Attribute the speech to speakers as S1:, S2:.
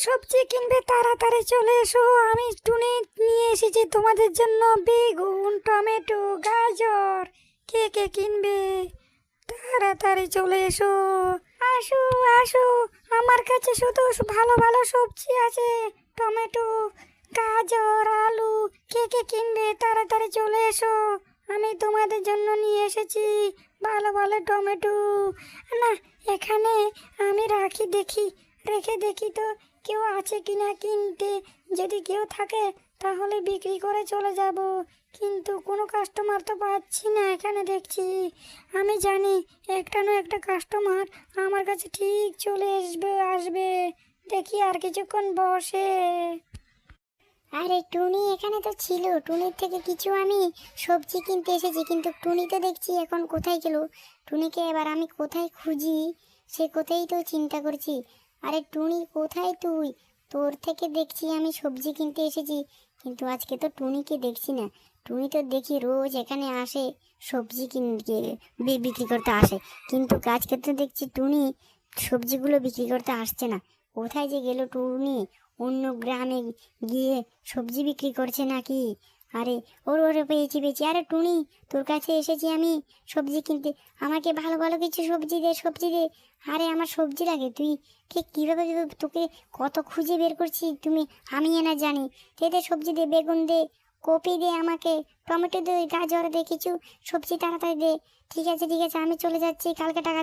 S1: সবজি কিনবে তাড়াতাড়ি চলে এসো, আমি টুনি নিয়ে এসেছি তোমাদের জন্য বেগুন, টমেটো, গাজর। কে কে কিনবে তাড়াতাড়ি চলে এসো। আসো আসো, আমার কাছে শুধু ভালো ভালো সবজি আছে, টমেটো, গাজর, আলু। কে কে কিনবে তাড়াতাড়ি চলে এসো, আমি তোমাদের জন্য নিয়ে এসেছি ভালো ভালো টমেটো। না, এখানে আমি রেখে দেখি তো কেউ আছে কিনা কিনতে। যদি কেউ থাকে তাহলে বিক্রি করে চলে যাব, কিন্তু কোনো কাস্টমার তো পাচ্ছি না এখানে দেখছি। আমি জানি একটা না একটা কাস্টমার আমার কাছে ঠিক চলে আসবে। দেখি আর কিছুক্ষণ বসে।
S2: আরে টুনি এখানে তো ছিল, টুনির থেকে কিছু আমি সবজি কিনতে এসেছি, কিন্তু টুনি তো দেখছি এখন কোথায় গেল। টুনিকে এবার আমি কোথায় খুঁজি, সে কোথায় তো চিন্তা করছি। আরে টুনি কোথায় তুই? তোর থেকে দেখছি আমি সবজি কিনতে এসেছি, কিন্তু আজকে তো টুনিকে দেখছি না। টুনি তো দেখি রোজ এখানে আসে, সবজি বিক্রি করতে আসে, কিন্তু আজকে তো দেখছি টুনি সবজিগুলো বিক্রি করতে আসছে না। কোথায় যে গেল টুনি? অন্য গ্রামে গিয়ে সবজি বিক্রি করছে নাকি? আরে ওর ওরে পেয়েছি। আরে টুনি, তোর কাছে এসেছি আমি সবজি কিনতে, আমাকে ভালো ভালো কিছু সবজি দে। আরে আমার সবজি লাগে, তুই কীভাবে দেবে? তোকে কত খুঁজে বের করছি, আমি না জানি। দে সবজি দে, বেগুন দে, কপি দে, আমাকে টমেটো দে, গাজর দে, কিছু সবজি তাড়াতাড়ি দে। ঠিক আছে আমি চলে যাচ্ছি, কালকে টাকা